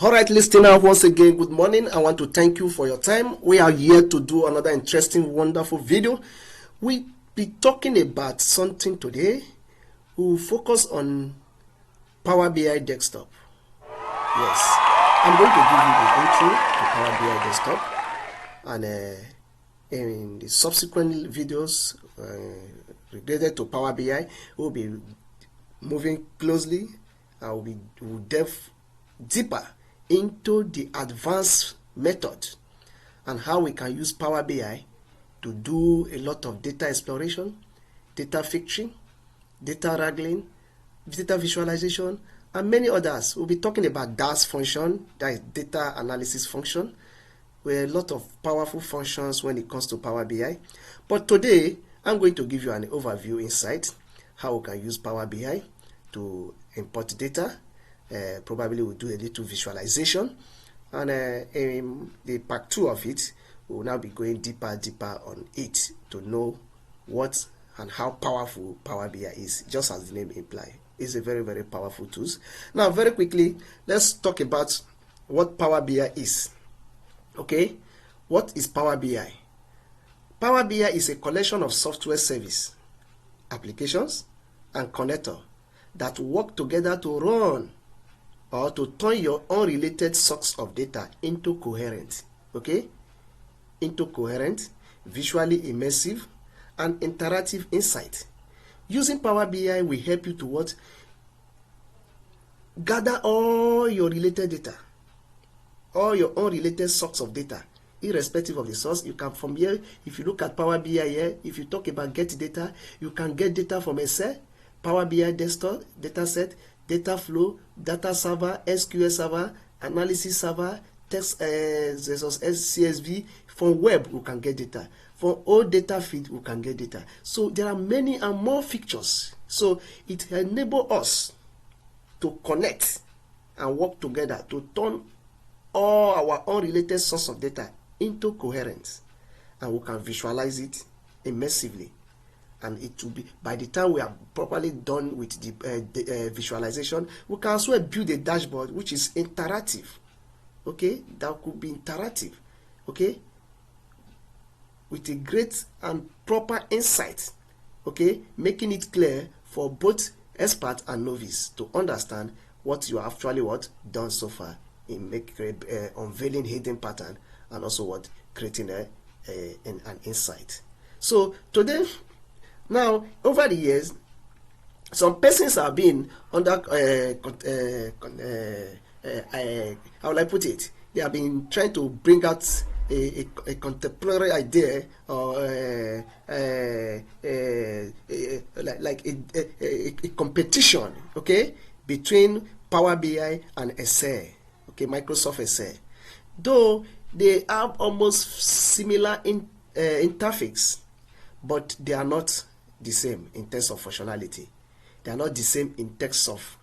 All right, listener, once again, good morning. I want to thank you for your time. We are here to do another interesting, wonderful video. We'll be talking about something today. We'll focus on Power BI Desktop. Yes, I'm going to give you the intro to Power BI Desktop, and in the subsequent videos related to Power BI, we'll be moving closely. We'll delve deeper into the advanced method and how we can use Power BI to do a lot of data exploration, data fetching, data wrangling, data visualization, and many others. We'll be talking about DAS function, that is data analysis function, with a lot of powerful functions when it comes to Power BI. But today, I'm going to give you an overview insight how we can use Power BI to import data. Probably we'll do a little visualization, and in the part 2 of it, we'll now be going deeper on it to know what and how powerful Power BI is, just as the name implies. It's a very, very powerful tool. Now, very quickly, let's talk about what Power BI is. Okay, what is Power BI? Power BI is a collection of software service, applications, and connector that work together to run or to turn your unrelated source of data into coherent, visually immersive, and interactive insight. Using Power BI will help you to what? Gather all your related data, all your unrelated source of data, irrespective of the source. You can, from here, if you look at Power BI here, if you talk about get data, you can get data from Excel, Power BI desktop, data set, data flow, data server, SQL server, analysis server, text CSV. From web, we can get data. From old data feed, we can get data. So there are many and more features. So it enables us to connect and work together to turn all our unrelated source of data into coherence, and we can visualize it immersively. And it will be, by the time we are properly done with the visualization, we can as well build a dashboard which is interactive. That could be interactive. With a great and proper insight. Making it clear for both expert and novice to understand what you have actually done so far in unveiling hidden pattern, and also creating an insight. So today, now, over the years, some persons have been under, how will I put it? They have been trying to bring out a contemporary idea, or like a competition, between Power BI and Excel, Microsoft Excel. Though they have almost similar interface, but they are not the same in terms of functionality. They are not the same in terms of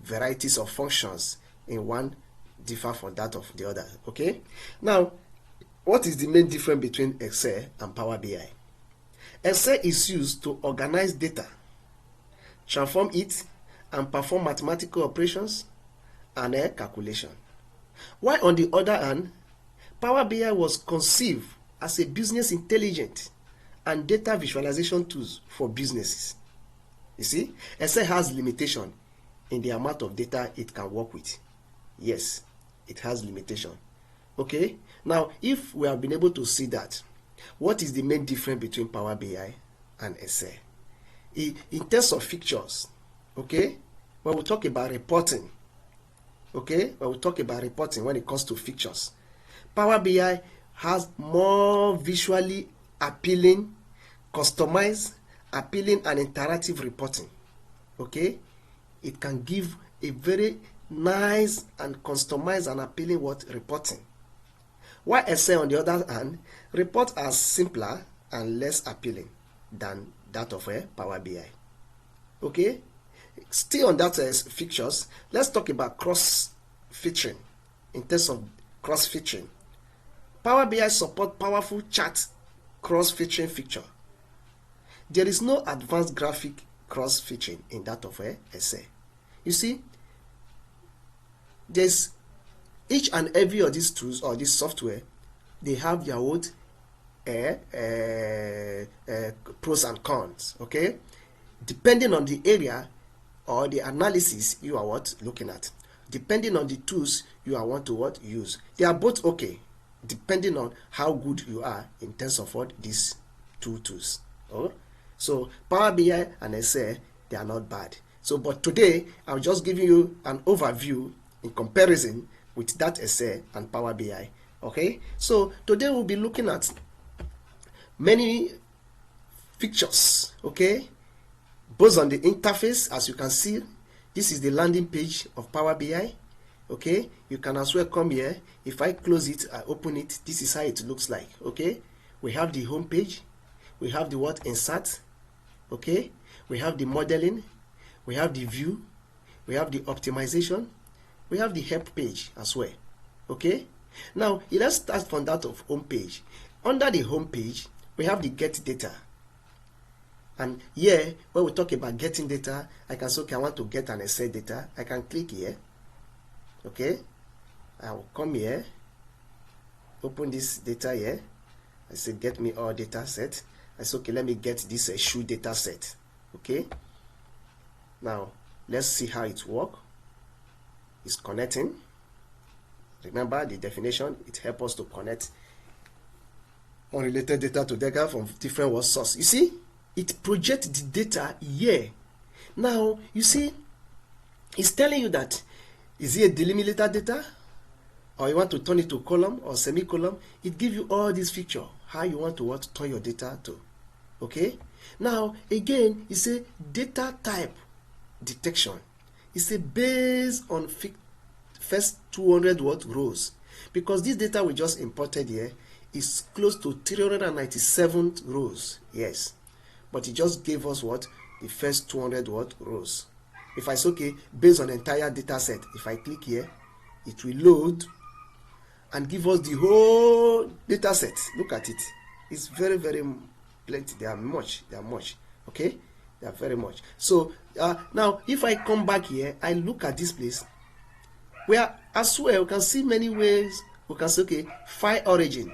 varieties of functions. In one differ from that of the other. Now, what is the main difference between Excel and Power BI? Excel is used to organize data, transform it, and perform mathematical operations and calculation. While on the other hand, Power BI was conceived as a business intelligence and data visualization tools for businesses. You see, Excel has limitation in the amount of data it can work with. Yes, it has limitation. Now, if we have been able to see that, what is the main difference between Power BI and Excel? In terms of features, when we talk about reporting, when it comes to features, Power BI has more visually appealing, customized, appealing, and interactive reporting. It can give a very nice and customized and appealing reporting. While Excel, on the other hand, reports are simpler and less appealing than that of Power BI. Still on that features, let's talk about cross-featuring. In terms of cross-featuring, Power BI supports powerful chart cross-featuring feature. There is no advanced graphic cross-featuring in that of Excel. You see, there's each and every of these tools or this software, they have their own pros and cons, okay, depending on the area or the analysis you are looking at, depending on the tools you are want to use. They are both okay, depending on how good you are in terms of these two tools. So Power BI and Excel, they are not bad. So but today I'm just giving you an overview in comparison with that Excel and Power BI. Okay, so today we'll be looking at many features, okay, both on the interface. As you can see, this is the landing page of Power BI. Okay, you can as well come here. If I close it, I open it, this is how it looks like. Okay, we have the home page, we have the insert, okay, we have the modeling, we have the view, we have the optimization, we have the help page as well. Okay, now let's start from that of home page. Under the home page, we have the get data. And here, when we talk about getting data, I can say, okay, I want to get an Excel data. I can click here. Okay, I will come here, open this data here. I say, get me all data set. I say, okay, let me get this shoe data set. Okay, now let's see how it works. It's connecting. Remember the definition, it helps us to connect unrelated data to data from different sources. You see, it projects the data here. Now, you see, it's telling you that, is it a delimiter data? Or you want to turn it to column or semicolon? It gives you all these features, how you want to turn your data to. Okay? Now, again, it's a data type detection. It's a based on first 200 rows. Because this data we just imported here is close to 397 rows. Yes. But it just gave us the first 200 rows. If I say, okay, based on the entire data set, if I click here, it will load and give us the whole data set. Look at it. It's very, very plenty. They are much. Okay? They are very much. So now, if I come back here, I look at this place, where as well, we can see many ways. We can say, okay, file origin.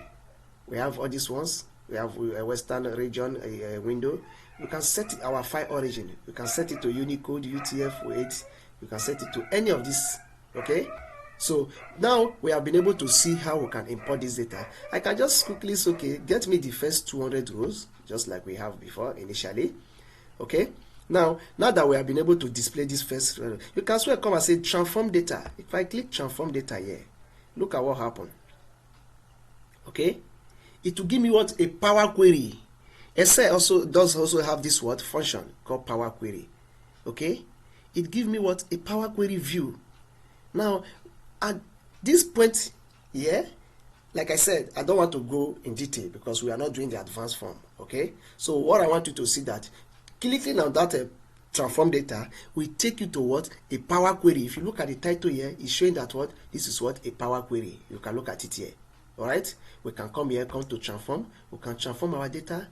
We have all these ones. We have a Western region window. We can set our file origin. We can set it to Unicode, UTF-8. You can set it to any of these. Okay, so now we have been able to see how we can import this data. I can just quickly say, okay, get me the first 200 rows, just like we have before initially. Okay, now that we have been able to display this first, you can as well come and say transform data. If I click transform data here, look at what happened. Okay, it will give me a Power Query. Excel does also have this function called Power Query. Okay, it gives me a Power Query view. Now at this point here, like I said, I don't want to go in detail because we are not doing the advanced form. Okay, so what I want you to see that clicking on that transform data will take you to a Power Query. If you look at the title here, it's showing that this is a Power Query. You can look at it here. All right, we can come here, come to transform. We can transform our data.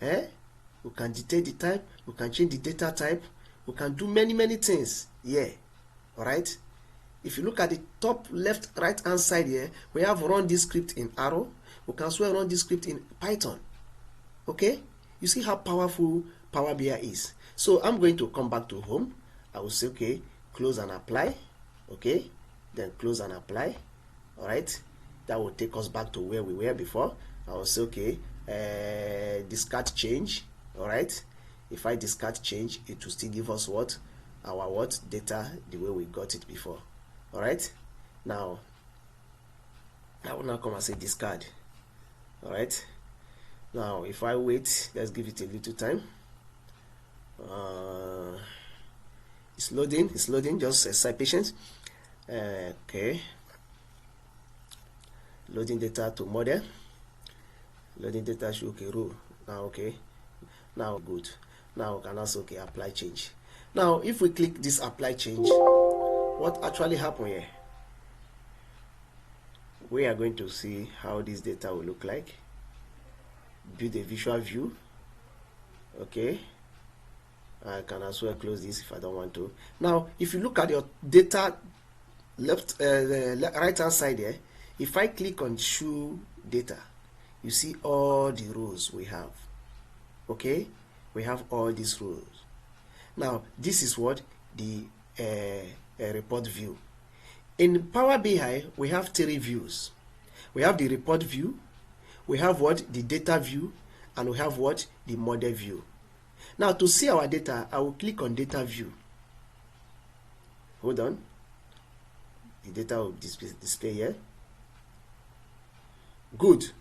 We can dictate the type. We can change the data type. We can do many things here. All right. If you look at the top left right hand side here, we have run this script in Arrow. We can as well run this script in Python. Okay, you see how powerful Power BI is. So I'm going to come back to home. I will say, okay, close and apply. Okay, then close and apply. All right, that will take us back to where we were before. I will say, okay, discard change. All right, if I discard change, it will still give us our data the way we got it before. All right, now I will now come and say discard. All right, now if I wait, let's give it a little time. It's loading, just exercise patience. Okay, loading data to model, loading data show row. Now okay, now good. Now we can also apply change. Now if we click this apply change, what actually happened here? We are going to see how this data will look like. Build a visual view. Okay, I can as well close this if I don't want to. Now if you look at your data right hand side here, if I click on shoe data, you see all the rows we have. Okay, we have all these rows. Now this is what the report view. In Power BI, we have 3 views. We have the report view, we have what, the data view, and we have what, the model view. Now to see our data, I will click on data view. Hold on. The data will display here. Good.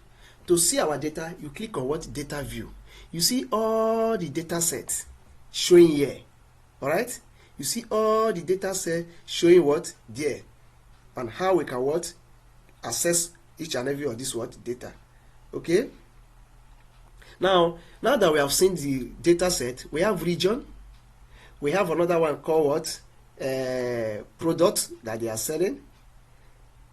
To see our data, you click on what, data view. You see all the data sets showing here. All right. You see all the data set showing what there, and how we can what, access each and every of this what, data. Okay. Now that we have seen the data set, we have region. We have another one called what, product that they are selling.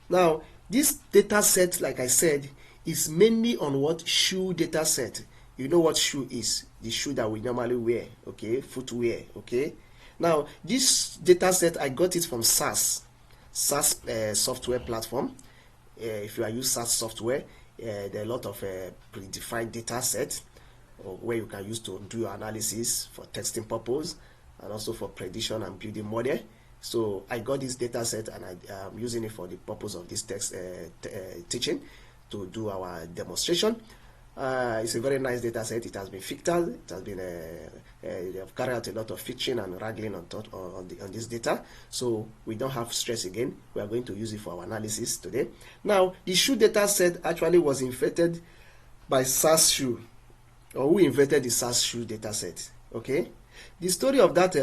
Now this data set, like I said, is mainly on what, shoe data set. You know what shoe is? The shoe that we normally wear. Okay, footwear. Okay. Now this data set, I got it from SAS software platform. If you are using SAS software, there are a lot of predefined data sets where you can use to do your analysis for testing purpose and also for prediction and building model. So I got this data set and I am using it for the purpose of this teaching to do our demonstration. It's a very nice data set. It has been filtered. It has been they have carried out a lot of fixing and wrangling on this data, so we don't have stress again. We are going to use it for our analysis today. Now the shoe data set actually was invented by SAS Shoe, or who invented the SAS Shoe data set. Okay, the story of that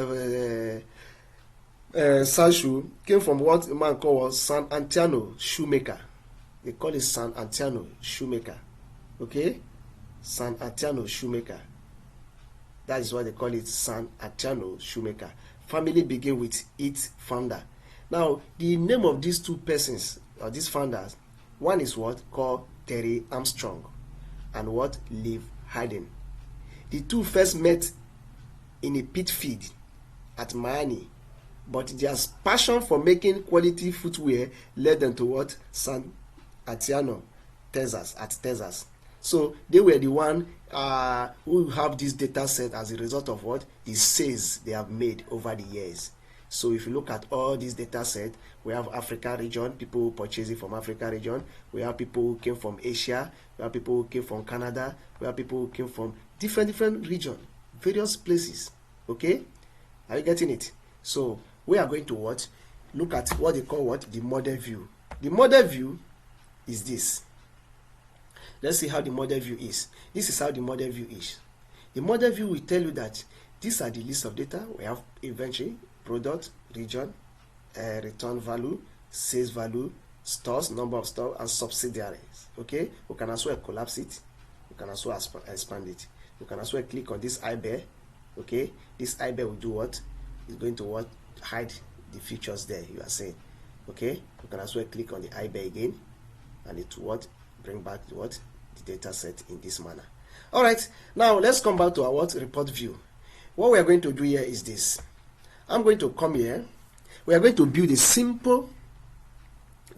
SAS Shoe came from what a man called San Antonio Shoemaker. They call it San Antonio Shoemaker. Okay, San Antonio Shoemaker. That is why they call it San Antonio Shoemaker. Family begin with its founder. Now, the name of these two persons, or these founders, one is what, called Terry Armstrong, and what, Liv Hayden. The two first met in a pit feed at Miami, but their passion for making quality footwear led them to what, San Antonio, Texas. So they were the one who have this data set as a result of what, the sales they have made over the years. So if you look at all these data set, we have Africa region, people who purchase it from Africa region. We have people who came from Asia. We have people who came from Canada. We have people who came from different region, various places. Okay, are you getting it? So we are going to what, look at what they call what, the model view. The model view is this. Let's see how the model view is. This is how the model view is. The model view will tell you that these are the list of data. We have inventory, product, region, return value, sales value, stores, number of stores, and subsidiaries. Okay, we can as well collapse it. We can as well expand it. We can as well click on this I bear. Okay, this I bear will do what? It's going to what? Hide the features there you are saying. Okay, we can as well click on the I bear again, and it will what? Bring back what, the data set in this manner. All right, now let's come back to our what, report view. What we are going to do here is this. I'm going to come here. We are going to build a simple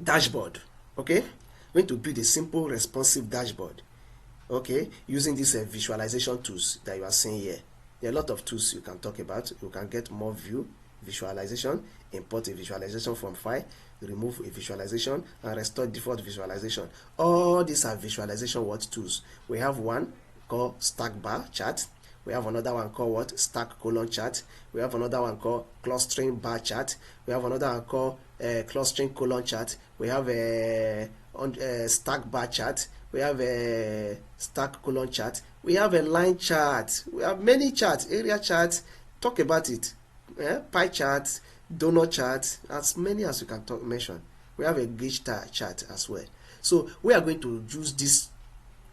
dashboard. Okay, we're going to build a simple responsive dashboard. Okay, using these visualization tools that you are seeing here. There are a lot of tools you can talk about. You can get more view, visualization, import a visualization from file, remove a visualization, and restore default visualization. All these are visualization what tools. We have one called stack bar chart. We have another one called what, stack column chart. We have another one called clustering bar chart. We have another one called clustering column chart. We have a stack bar chart. We have a stack column chart. We have a line chart. We have many charts, area charts. Talk about it. Pie chart, donut chart, as many as you can mention. We have a gauge chart as well. So we are going to use this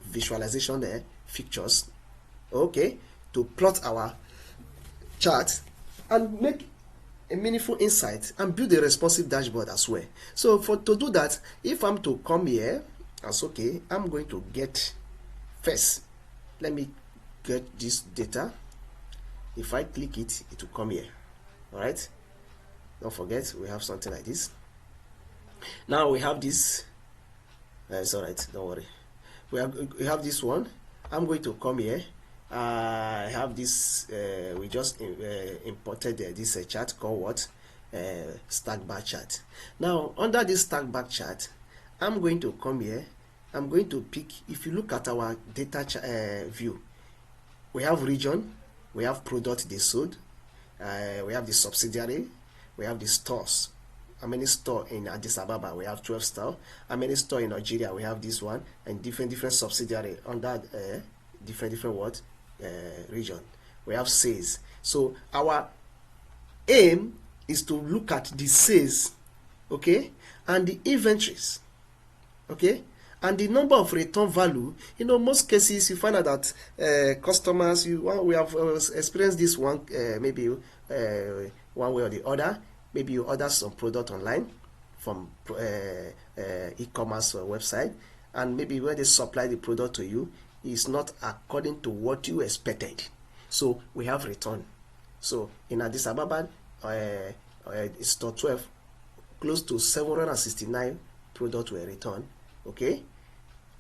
visualization features, okay, to plot our chart and make a meaningful insight and build a responsive dashboard as well. So to do that, if I'm to come here, that's okay, I'm going to get first. Let me get this data. If I click it, it will come here. All right. Don't forget, we have something like this. Now we have this. It's all right, don't worry. We have this one. I'm going to come here. I have this. We just imported this chart called what? Stack bar chart. Now under this stack bar chart, I'm going to come here. I'm going to pick. If you look at our data view, we have region, we have product they sold, we have the subsidiary, we have the stores. How many store in Addis Ababa? We have 12 store. How many store in Nigeria? We have this one, and different subsidiary under different what region. We have sales. So our aim is to look at the sales, okay, and the inventories, okay, and the number of return value. You know, most cases you find out that customers, we have experienced this one, maybe one way or the other. Maybe you order some product online from e-commerce website, and maybe when they supply the product to you, it's not according to what you expected. So we have return. So in Addis Ababa, store 12, close to 769 products were returned. Okay,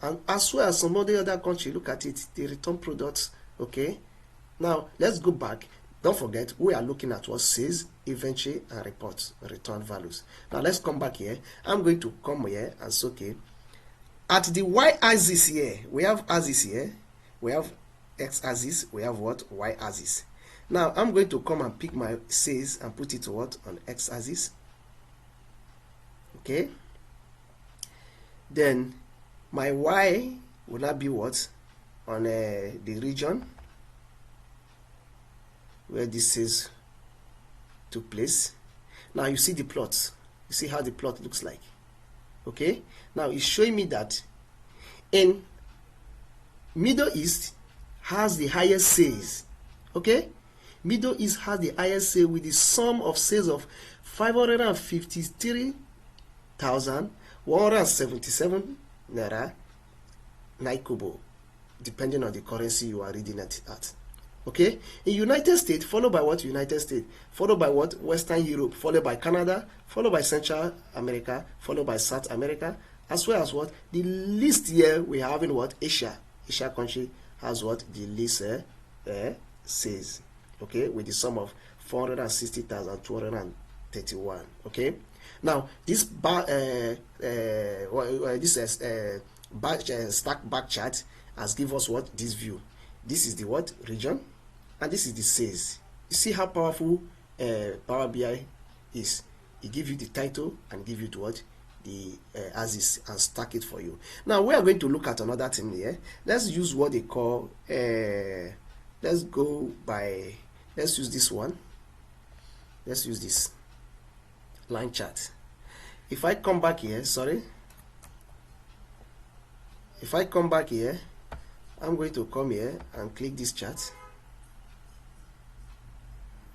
and as well as some other country, look at it, the return products. Okay, now let's go back. Don't forget, we are looking at what says inventory and reports, return values. Now let's come back here. I'm going to come here and say, okay, at the y-axis here, we have axis here, we have x-axis, we have what? Y-axis. Now I'm going to come and pick my sales and put it what? On x-axis. Okay. Then my y will not be what? On the region where this says took place. Now you see the plot. You see how the plot looks like. Okay. Now it's showing me that in Middle East has the highest sales. Okay. Middle East has the highest sale with the sum of sales of 553,177 naira 9 kobo, depending on the currency you are reading it at. Okay, in United States, followed by what? United States, followed by what? Western Europe, followed by Canada, followed by Central America, followed by South America, as well as what? The least here we have in what? Asia. Asia country has what? The least sales. Okay, with the sum of 460,231. Okay, now this stack bar chart has given us what? This view. This is the what? Region. And this is the sales. You see how powerful Power BI is. It gives you the title and give you the what? The axis and stack it for you. Now we are going to look at another thing here. Let's use what they call let's use this one. Let's use this line chart. If I come back here, if I come back here, I'm going to come here and click this chart.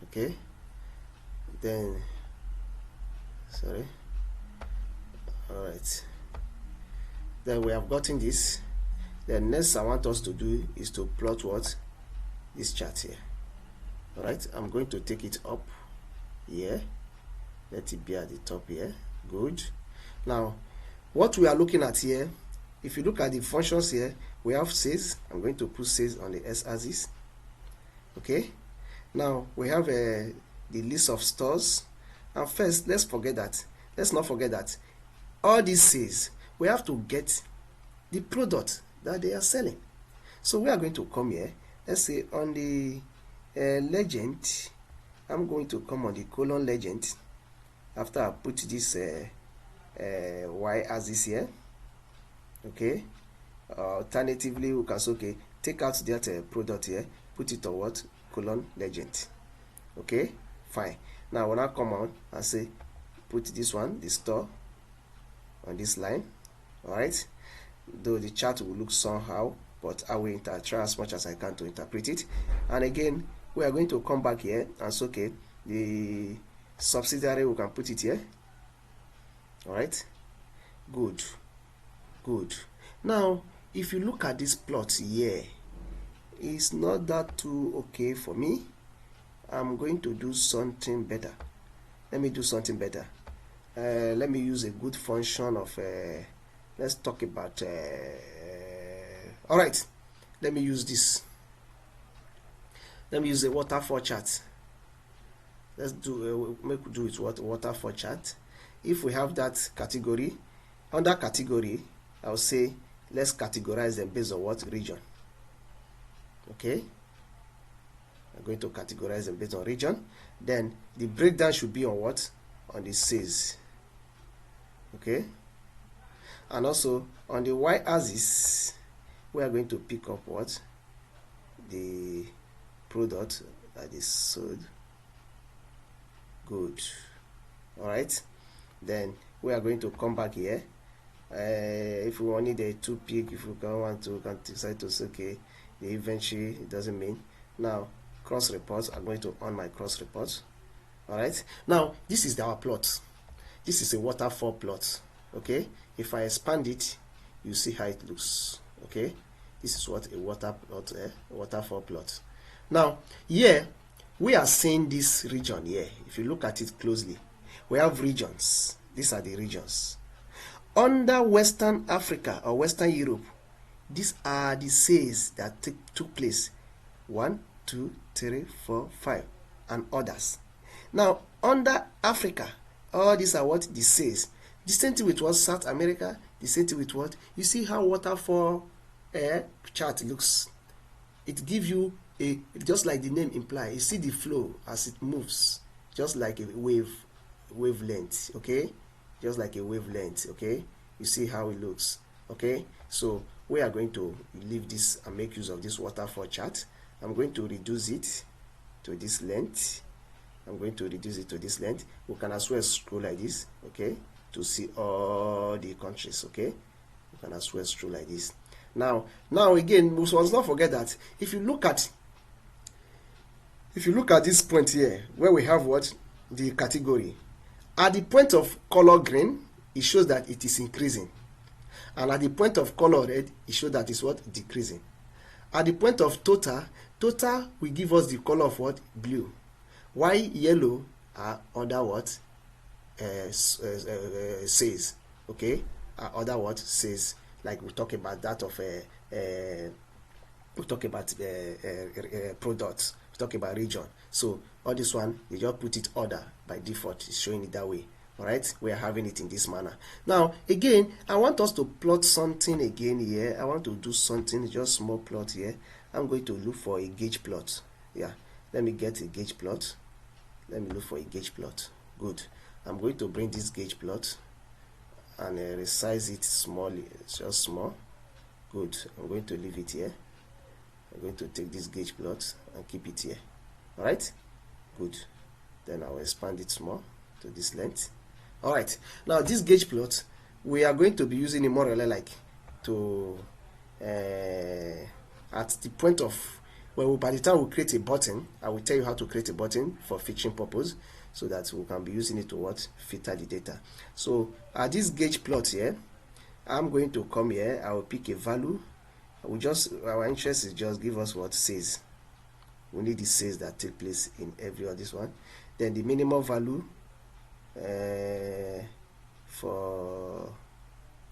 Okay, then alright, then we have gotten this. The next I want us to do is to plot what? This chart here. Alright, I'm going to take it up here. Let it be at the top here. Good. Now what we are looking at here, if you look at the functions here, we have sales. I'm going to put sales on the x-axis. Okay, now we have the list of stores, and first let's not forget that all these sales, we have to get the product that they are selling. So we are going to come here. Let's say on the legend, I'm going to come on the colon legend after I put this y-axis here. Okay, alternatively we can say, okay, take out that product here, put it on what? Colon legend. Okay, fine. Now when I come on and say put this one, the store, on this line. Alright, though the chart will look somehow, but I will try as much as I can to interpret it. And again, we are going to come back here and say, okay, the subsidiary, we can put it here. Alright, good. Now if you look at this plot here, it's not that too okay for me. I'm going to do something better. Let me do something better. let me use a good function of let's talk about all right, let me use this. Let me use a waterfall chart. Let's do make do it waterfall chart. If we have that category, under category, I'll say let's categorize them based on what region. Okay, I'm going to categorize them based on region. Then the breakdown should be on what? On the sales. Okay, and also on the y-axis we are going to pick up what? The product that is sold. Good. All right, then we are going to come back here. If we wanted a 2 peak, if we want to decide to say okay, the inventory, it doesn't mean. Now cross reports, I'm going to on my cross reports. All right, now this is our plot. This is a waterfall plot. Okay, if I expand it, you see how it looks. Okay, this is what a waterfall plot. Now here we are seeing this region here. If you look at it closely, we have regions. These are the regions. Under Western Africa or Western Europe, these are the sales that took place. 1, 2, 3, 4, 5, and others. Now under Africa, all these are what? The sales. The same thing with what? South America. The same thing with what? You see how waterfall chart looks. It gives you a, just like the name implies, you see the flow as it moves, just like a wavelength. Okay, just like a wavelength. Okay, you see how it looks. Okay, so we are going to leave this and make use of this waterfall chart. I'm going to reduce it to this length. I'm going to reduce it to this length. We can as well scroll like this, okay, to see all the countries. Okay, we can as well scroll like this. Now again, we must not forget that if you look at this point here where we have what? The category, at the point of color green, it shows that it is increasing, and at the point of color red, it shows that it's what? Decreasing. At the point of total will give us the color of what? Blue. Why yellow are other what? Says. Okay, other what? Says. Like we talk about that of we talk about products, we talk about region. So all this one, you just put it order by default. It's showing it that way. All right, we are having it in this manner. Now again, I want us to plot something again here. I want to do something, just small plot here. I'm going to look for a gauge plot. Yeah, let me get a gauge plot. Let me look for a gauge plot. Good. I'm going to bring this gauge plot and resize it small, just small. Good. I'm going to leave it here. I'm going to take this gauge plot and keep it here. All right. Good. Then I'll expand it small to this length. All right. Now this gauge plot, we are going to be using it more or less like to at the point of, well, by the time we create a button, I will tell you how to create a button for fetching purpose, so that we can be using it to what? Filter the data. So at this gauge plot here, I'm going to come here. I will pick a value. Our interest is just give us what? Says. We need the says that take place in every of this one. Then the minimum value for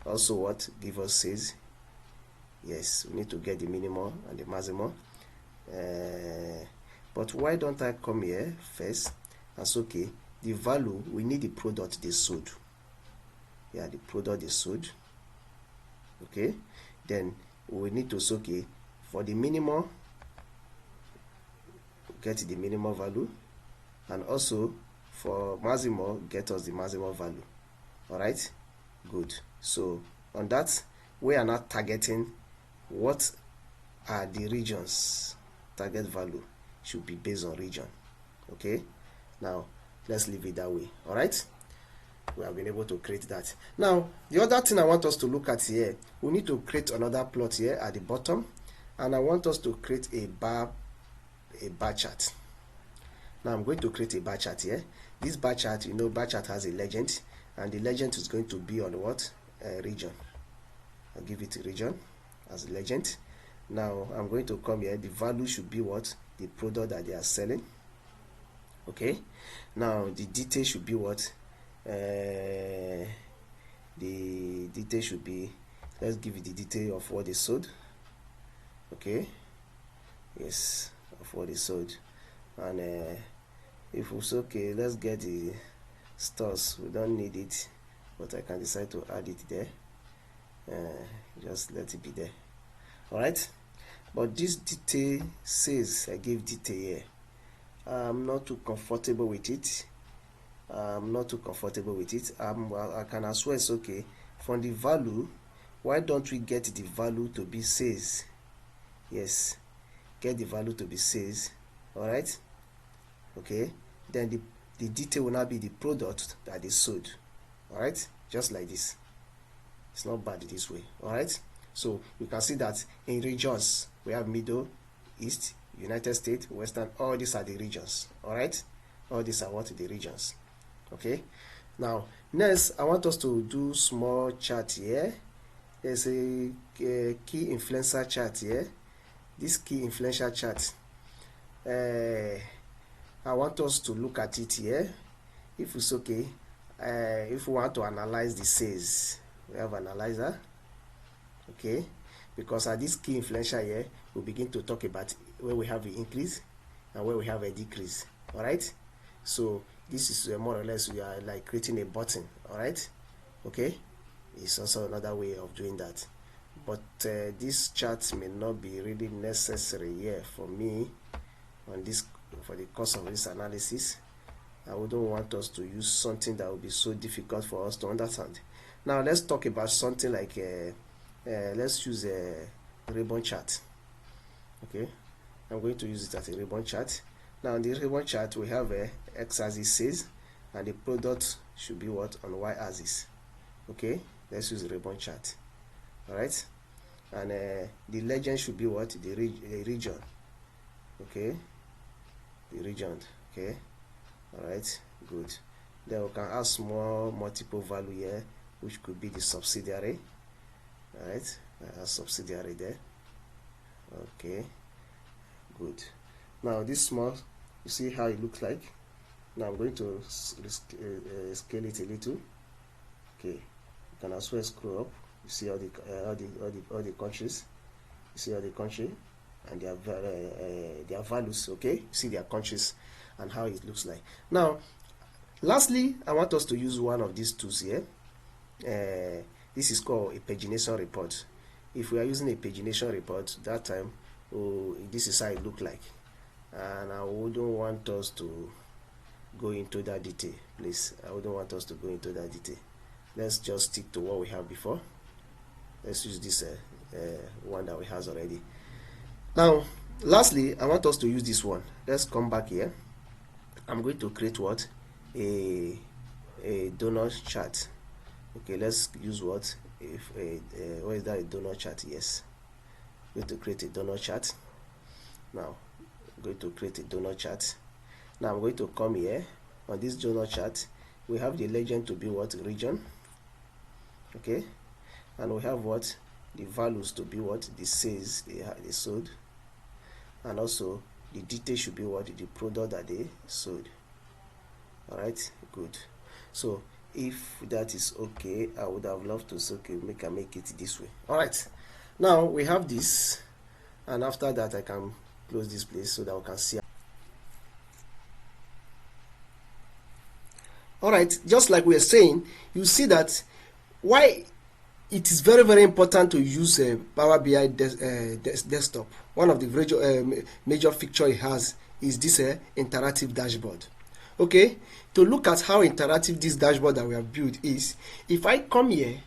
also what? Give us says. Yes, we need to get the minimum and the maximum. But why don't I come here first? That's okay. The value, we need the product they sold. Yeah, the product they sold. Okay. Then we need to say, okay, for the minimum, get the minimum value, and also for maximum, get us the maximum value. All right. Good. So on that, we are not targeting what are the regions. Target value should be based on region. Okay, now let's leave it that way. All right, we have been able to create that. Now the other thing I want us to look at here, we need to create another plot here at the bottom, and I want us to create a bar chart. Now I'm going to create a bar chart here. This bar chart, you know, bar chart has a legend, and the legend is going to be on what? Region. I'll give it a region as a legend. Now I'm going to come here. The value should be what? The product that they are selling. Okay. Now the detail should be what? the detail should be, let's give it the detail of what they sold. Okay, yes, of what they sold. And if it's okay, let's get the stores. We don't need it, but I can decide to add it there. Just let it be there. All right, but this detail says I give detail here. I'm not too comfortable with it. I can as well say, okay, from the value, why don't we get the value to be sales? Yes, get the value to be sales. All right, okay, then the detail will not be the product that is sold. All right, just like this. It's not bad this way. All right, so you can see that in regions we have Middle East, United States, Western. All these are the regions. All right, all these are what the regions. Okay, now next I want us to do small chart here. There's a key influencer chart here. This key influencer chart, I want us to look at it here. If it's okay, if we want to analyze the sales, we have analyzer. Okay, because at this key influencer here, we begin to talk about where we have an increase and where we have a decrease. All right, so this is more or less we are like creating a button. All right, okay, it's also another way of doing that, but this chart may not be really necessary here for me on this, for the course of this analysis. I wouldn't want us to use something that would be so difficult for us to understand. Now let's talk about something like let's use a ribbon chart. Okay, I'm going to use it as a ribbon chart. Now on the ribbon chart we have a x-axis sales, and the product should be what on y-axis. Okay, let's use the ribbon chart. All right, and the legend should be what, the region. Okay, the region. Okay, all right, good. Then we can add small multiple value here, which could be the subsidiary. All right, subsidiary there. Okay, good. Now this small, you see how it looks like. Now I'm going to scale it a little. Okay, you can as well scroll up. You see all the countries. You see all the country and their values. Okay, you see their countries and how it looks like. Now, lastly, I want us to use one of these tools here. This is called a pagination report. If we are using a pagination report, that time, this is how it look like, and I wouldn't want us to go into that detail, please. I wouldn't want us to go into that detail. Let's just stick to what we have before. Let's use this one that we have already. Now, lastly, I want us to use this one. Let's come back here. I'm going to create what, a donut chart. Okay, let's use what, what is that, a donut chart? Yes, I'm going to create a donut chart. Now I'm going to create a donut chart. Now I'm going to come here. On this donut chart we have the legend to be what, region. Okay, and we have what, the values to be what, the sales they sold, and also the detail should be what, the product that they sold. All right, good. So if that is okay, I would have loved to say, okay, make it this way. All right, now we have this, and after that I can close this place so that we can see. All right, just like we are saying, you see that why it is very, very important to use Power BI desktop. One of the major feature it has is this interactive dashboard. Okay, to look at how interactive this dashboard that we have built is, if I come here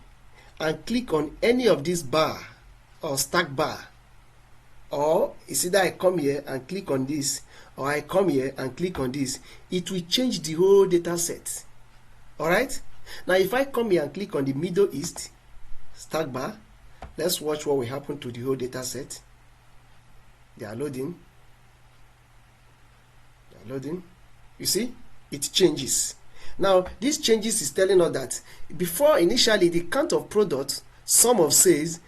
and click on any of this bar or stack bar, or it's either I come here and click on this, or I come here and click on this, it will change the whole data set. All right, now if I come here and click on the Middle East stack bar, let's watch what will happen to the whole data set. They are loading. You see, it changes. Now this changes is telling us that before, initially, the count of products, sum of sales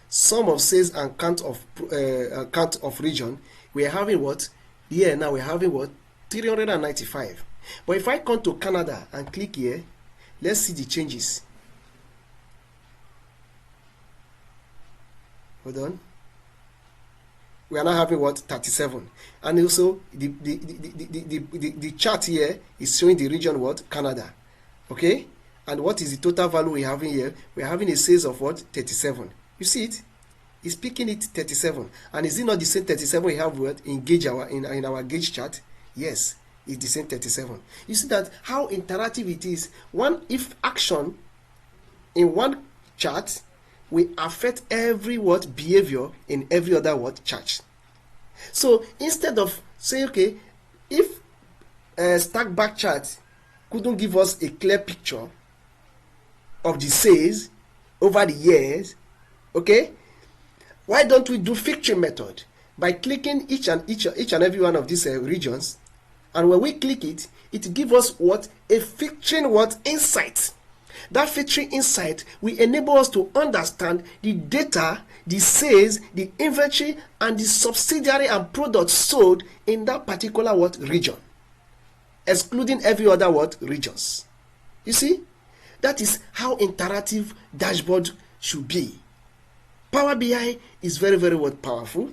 and count of region, we are having what here. Now we're having what, 395. But if I come to Canada and click here, Let's see the changes. Hold on. We are now having what? 37. And also the chart here is showing the region what? Canada. Okay? And what is the total value we're having here? We're having a sales of what? 37. You see it? It's picking it 37. And is it not the same 37 we have what? In our gauge chart? Yes, it's the same 37. You see that how interactive it is. If action in one chart will affect every what behavior in every other what chart. So instead of saying, okay, if a stack back chart couldn't give us a clear picture of the sales over the years, okay, why don't we do filtering method by clicking each and every one of these regions, and when we click it, it gives us what? A filtering what? Insight. That filtering insight will enable us to understand the data, the sales, the inventory, and the subsidiary and products sold in that particular what? Region, excluding every other what? Regions. You see, that is how interactive dashboard should be. Power BI is very, very what? Powerful,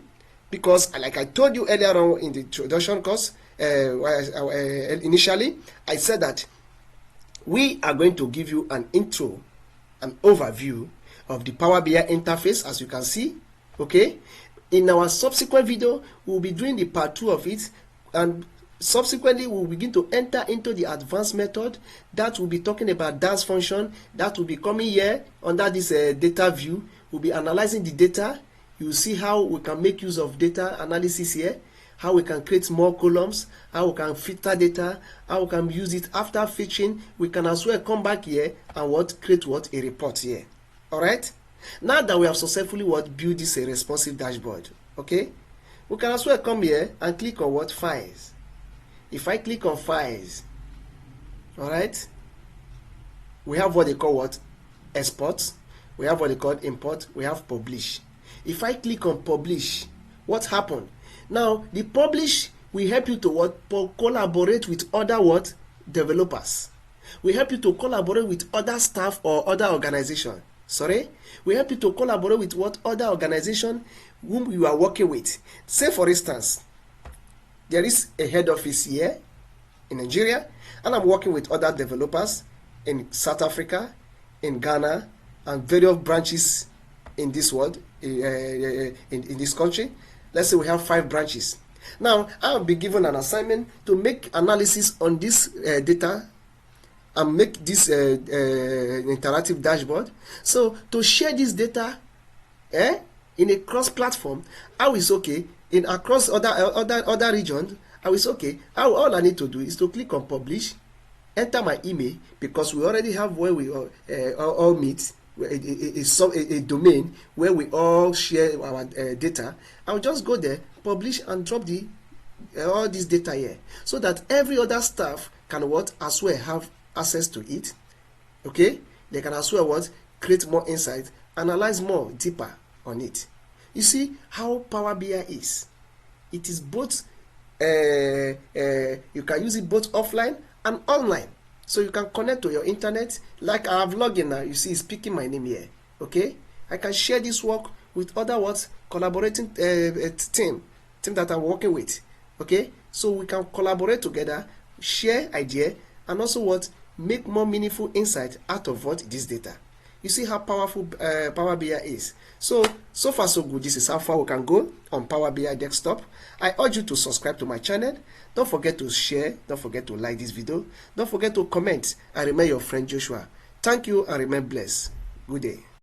because like I told you earlier on in the introduction course, initially I said that we are going to give you an intro, an overview of the Power BI interface, as you can see. Okay, in our subsequent video we'll be doing the part 2 of it, and subsequently we'll begin to enter into the advanced method that will be talking about dance function that will be coming here under this data view. We'll be analyzing the data. You'll see how we can make use of data analysis here, how we can create more columns, how we can filter data, how we can use it after filtering. We can as well come back here and create a report here. All right. Now that we have successfully built this responsive dashboard, okay, we can as well come here and click on files. If I click on files, all right, we have what they call export. We have what they call import. We have publish. If I click on publish, what happened? Now the publish will help you to collaborate with other developers. We help you to collaborate with other staff or other organization. We help you to collaborate with other organization whom you are working with. Say for instance, there is a head office here in Nigeria, and I'm working with other developers in South Africa, in Ghana, and various branches in this world, in this country. Let's say we have 5 branches. Now I'll be given an assignment to make analysis on this data and make this interactive dashboard. So to share this data in a cross-platform, how is okay in across other regions. I was okay. All I need to do is to click on publish, enter my email, because we already have where we all meet, a domain where we all share our data. I'll just go there, publish, and drop all this data here, so that every other staff can as well have access to it. Okay, they can as well create more insight, analyze more deeper on it. You see how Power BI is. It is both you can use it both offline and online. So you can connect to your internet. Like I have logged in now, you see it's picking my name here. Okay, I can share this work with other collaborating team that I'm working with. Okay, so we can collaborate together, share idea, and also make more meaningful insight out of this data. You see how powerful Power BI is. So far so good. This is how far we can go on Power BI desktop. I urge you to subscribe to my channel. Don't forget to share. Don't forget to like this video. Don't forget to comment. I remain your friend Joshua. Thank you and remain blessed. Good day.